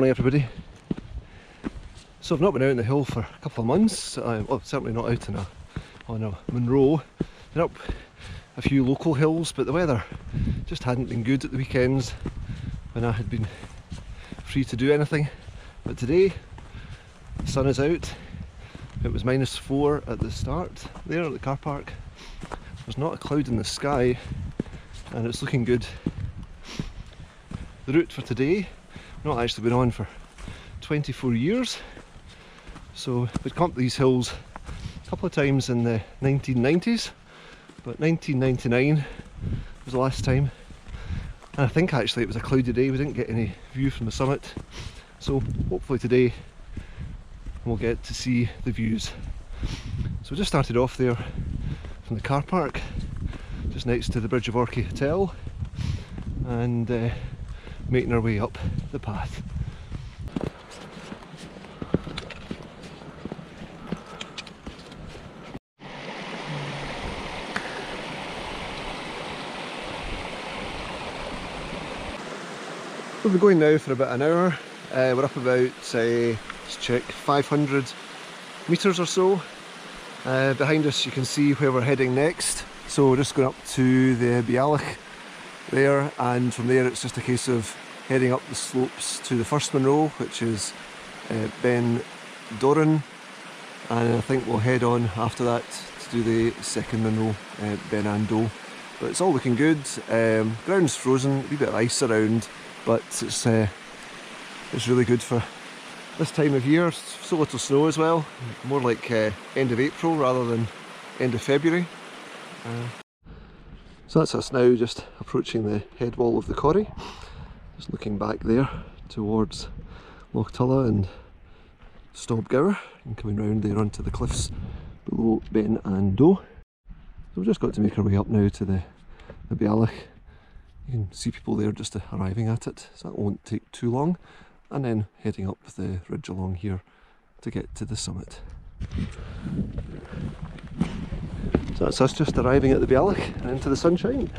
morning everybody. So I've not been out on the hill for a couple of months. Well, certainly not out on a Munro. Been up a few local hills, but the weather just hadn't been good at the weekends when I had been free to do anything. But today the sun is out. It was -4 at the start there at the car park. There's not a cloud in the sky and it's looking good. The route for today, not actually been on for 24 years, so we'd come up these hills a couple of times in the 1990s, but 1999 was the last time, and I think actually it was a cloudy day. We didn't get any view from the summit, so hopefully today we'll get to see the views. So we just started off there from the car park just next to the Bridge of Orchy hotel, and making our way up the path. We've been going now for about an hour. We're up about, let's check, 500 metres or so. Behind us you can see where we're heading next. So we're just going up to the Beinn there, and from there it's just a case of heading up the slopes to the first Munro, which is Beinn Dorain, and I think we'll head on after that to do the second Munro, Beinn and Beinn. But it's all looking good. Ground's frozen, a wee bit of ice around, but it's really good for this time of year. So little snow as well, more like end of April rather than end of February. So that's us now, just approaching the head wall of the quarry, just looking back there towards Loch Tulla and Stobgower, and coming round there onto the cliffs below Beinn and Beinn. So we've just got to make our way up now to the Beinn. You can see people there just arriving at it, so that won't take too long, and then heading up the ridge along here to get to the summit. So that's us just arriving at the Beinn and into the sunshine.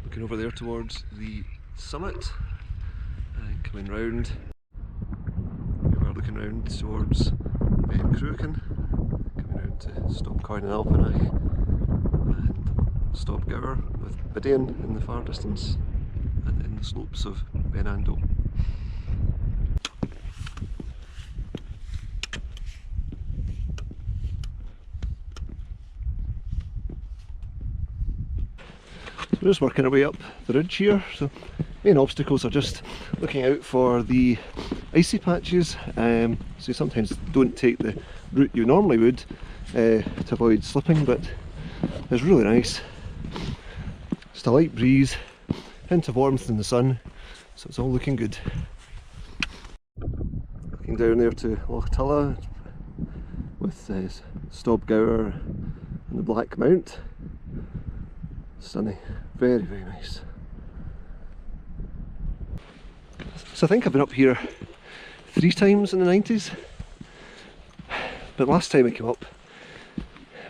Looking over there towards the summit and coming round, we're looking round towards Beinn Dorain, coming round to Stobgower and Alpenach and Stobgower with Beinn in the far distance, and in the slopes of Beinn and Beinn. We're just working our way up the ridge here, so main obstacles are just looking out for the icy patches. So you sometimes don't take the route you normally would to avoid slipping, but it's really nice. Just a light breeze, hint of warmth in the sun, so it's all looking good. Looking down there to Loch Tulla with Stobgower and the Black Mount. Stunning, very, very nice. So I think I've been up here 3 times in the 90s, but last time I came up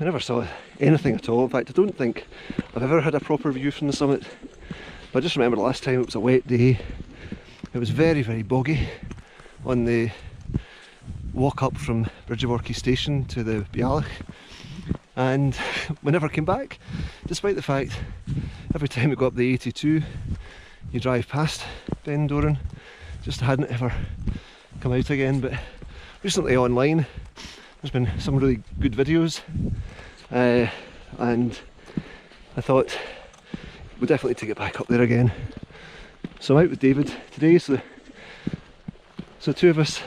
I never saw anything at all. In fact, I don't think I've ever had a proper view from the summit. But I just remember the last time it was a wet day. It was very, very boggy on the walk up from Bridge of Orchy station to the Beinn, and we never came back, despite the fact every time we go up the 82 you drive past Beinn Dorain. Just hadn't ever come out again. But recently online there's been some really good videos, and I thought we'll definitely take it back up there again. So I'm out with David today, so two of us,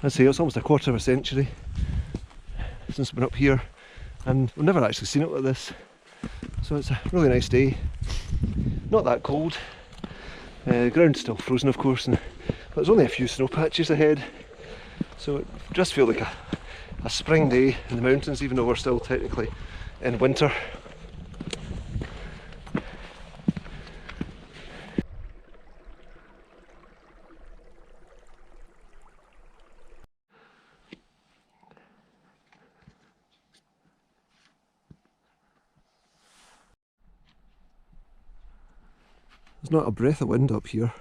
I'd say it's almost a quarter of a century since we've been up here, and we've never actually seen it like this. So it's a really nice day, not that cold, the ground's still frozen of course, and There's only a few snow patches ahead, so it just feels like a spring day in the mountains, even though we're still technically in winter. There's not a breath of wind up here,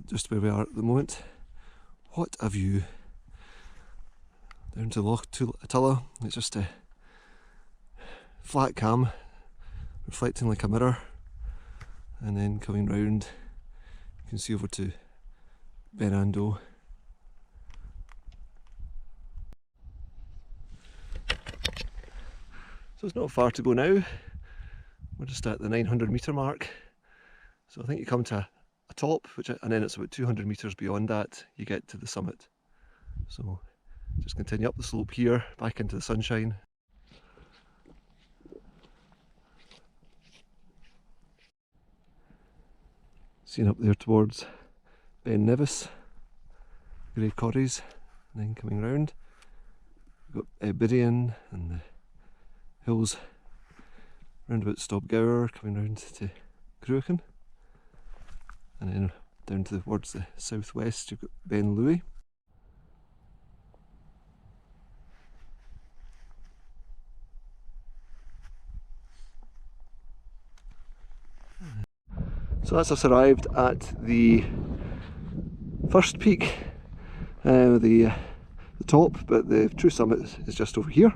just where we are at the moment. What a view! Down to Loch Tulla, it's just a flat cam, reflecting like a mirror, and then coming round you can see over to Beinn Dorain. So it's not far to go now, we're just at the 900 metre mark. So I think you come to a top, and then it's about 200 metres beyond that you get to the summit. So just continue up the slope here, back into the sunshine. Seen up there towards Beinn Nevis, grey corries, and then coming round. We've got Beinn and the hills round about Stobgower, coming round to Cruachan. And then down towards the southwest you've got Beinn Louis. So that's us arrived at the first peak, the top, but the true summit is just over here.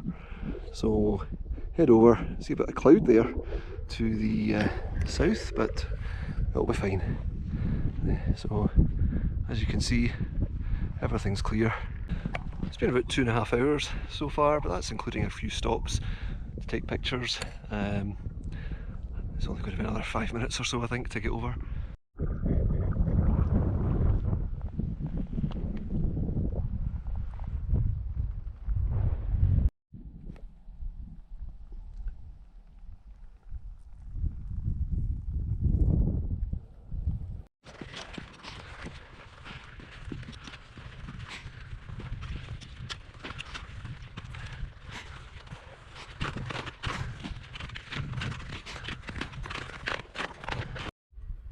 So head over, see a bit of cloud there to the south, but it'll be fine. So as you can see, everything's clear. It's been about 2.5 hours so far, but that's including a few stops to take pictures. It's only going to be another 5 minutes or so I think to get over.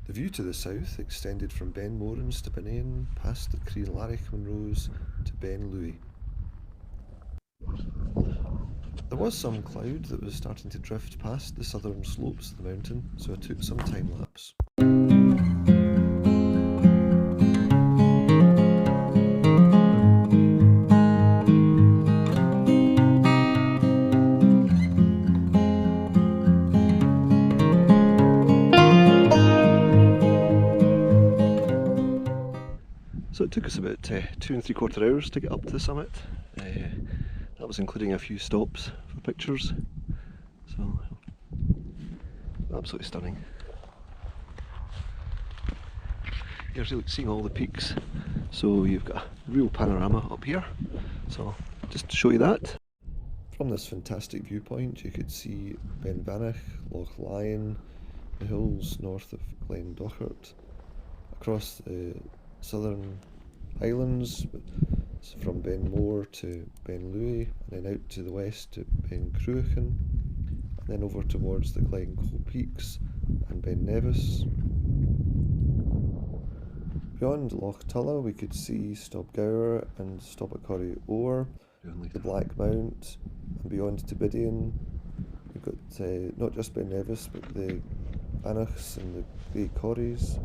The view to the south extended from Beinn Moorings to Beinn, past the Creelarich Munros to Beinn Louis. There was some cloud that was starting to drift past the southern slopes of the mountain, so I took some time lapse. So it took us about 2 3/4 hours to get up to the summit. That was including a few stops for pictures. So absolutely stunning. You're seeing all the peaks, so you've got a real panorama up here. So just to show you that. From this fantastic viewpoint you could see Beinn Vanach, Loch Lyon, the hills north of Glen Dochart, across the Southern Highlands, from Beinn More to Beinn Louis, and then out to the west to Beinn Cruachan, and then over towards the Glencoe Peaks and Beinn Nevis. Beyond Loch Tulla we could see Stobgower and Stobacurry Oar, the Black Mount, and beyond to Beinn we've got not just Beinn Nevis but the Banachs and the Grey Corries.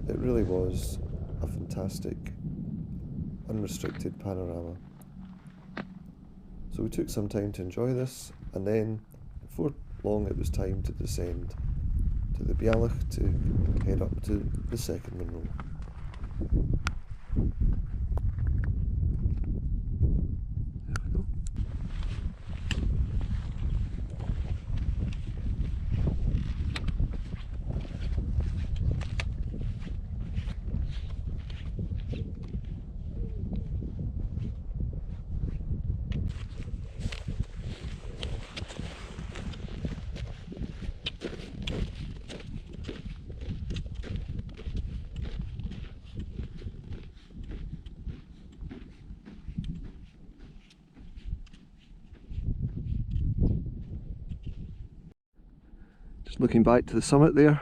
It really was a fantastic, unrestricted panorama. So we took some time to enjoy this, and then before long it was time to descend to the Bealach to head up to the second Munro. Looking back to the summit there,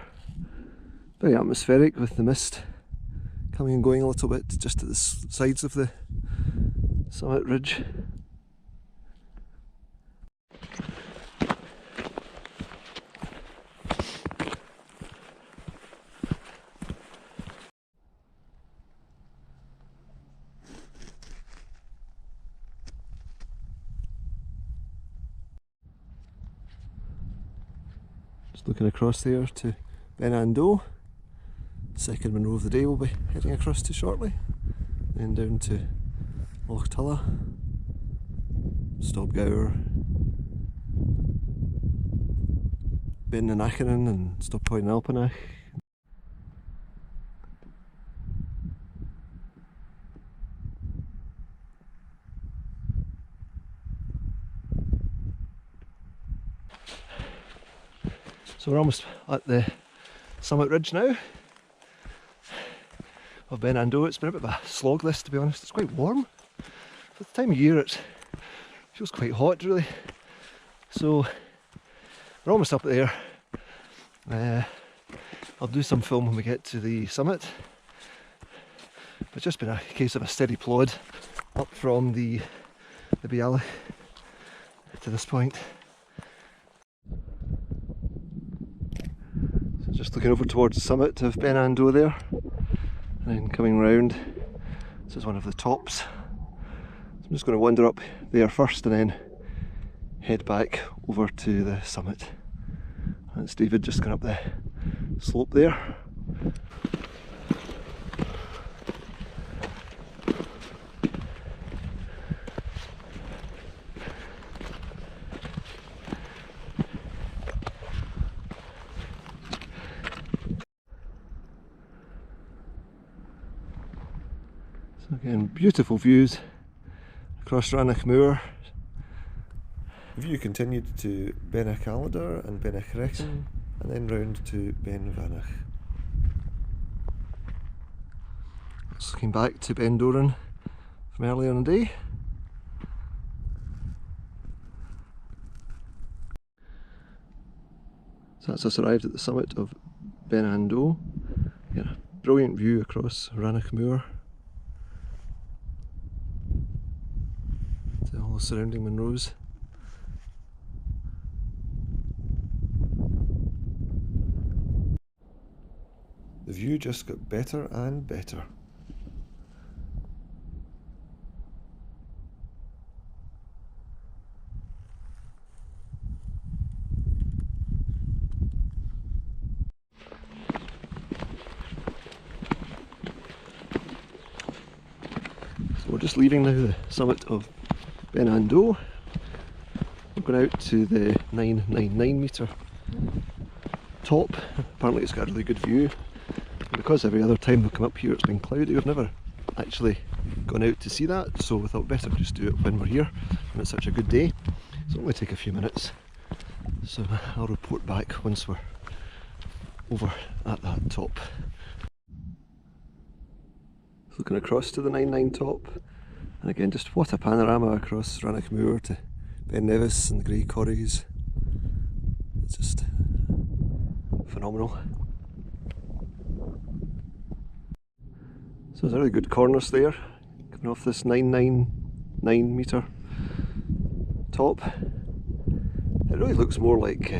very atmospheric with the mist coming and going a little bit just at the sides of the summit ridge. Just looking across there to Beinn Dorain, second Munro of the day we'll be heading across to shortly, then down to Lochtullah, Stobgower, Beinn and Stobpoint and Alpanach. So we're almost at the summit ridge now of Beinn Dorain. It's been a bit of a slog this, to be honest. It's quite warm. For the time of year it feels quite hot really. So we're almost up there. I'll do some film when we get to the summit. But it's just been a case of a steady plod up from the Beinn to this point. Just looking over towards the summit of Beinn Dorain there, and then coming round. This is one of the tops. So I'm just going to wander up there first and then head back over to the summit. That's David just going up the slope there. Again, beautiful views across Ranach Moor. The view continued to Beinn Caladar and Beinn Rechen, and then round to Beinn Vanach. Just looking back to Beinn Dorain from earlier in the day. So that's us arrived at the summit of Beinn Dorain. Get a brilliant view across Ranach Moor. All the surrounding Munros. The view just got better and better. So we're just leaving now the summit of Beinn Dorain. We're going out to the 999 metre top. Apparently it's got a really good view. And because every other time we come up here it's been cloudy, we've never actually gone out to see that, so we thought better just do it when we're here and it's such a good day. So it'll only take a few minutes. So I'll report back once we're over at that top. Looking across to the 99 top. And again, just what a panorama across Ranach Moor to Ben Nevis and the Grey Corries. It's just phenomenal. So there's a really good cornice there, coming off this 999 metre top. It really looks more like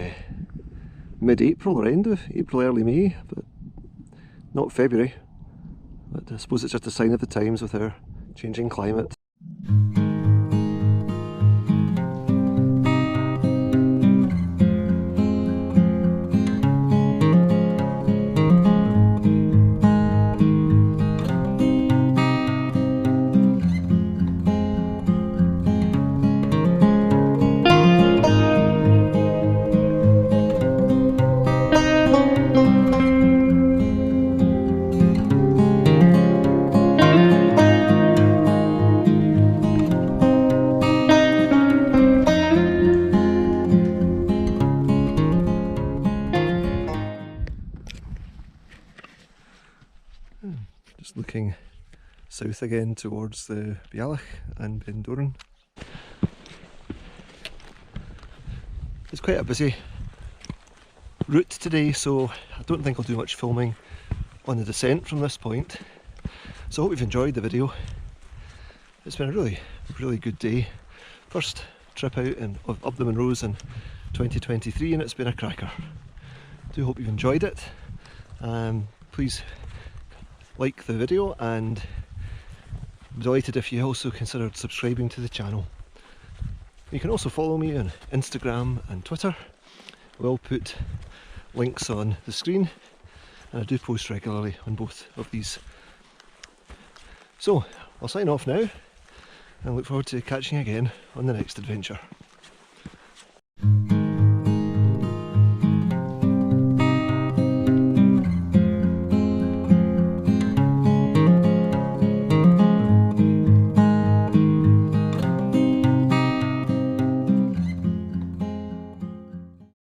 mid-April or end of April, early May, but not February. But I suppose it's just a sign of the times with our changing climate. Just looking south again towards the Beinn and Beinn Dorain. It's quite a busy route today, so I don't think I'll do much filming on the descent from this point. So I hope you've enjoyed the video. It's been a really good day. First trip out up the Munros in 2023, and it's been a cracker. I do hope you've enjoyed it. Please like the video, and I'm delighted if you also considered subscribing to the channel. You can also follow me on Instagram and Twitter. We'll put links on the screen, and I do post regularly on both of these. So I'll sign off now and look forward to catching you again on the next adventure.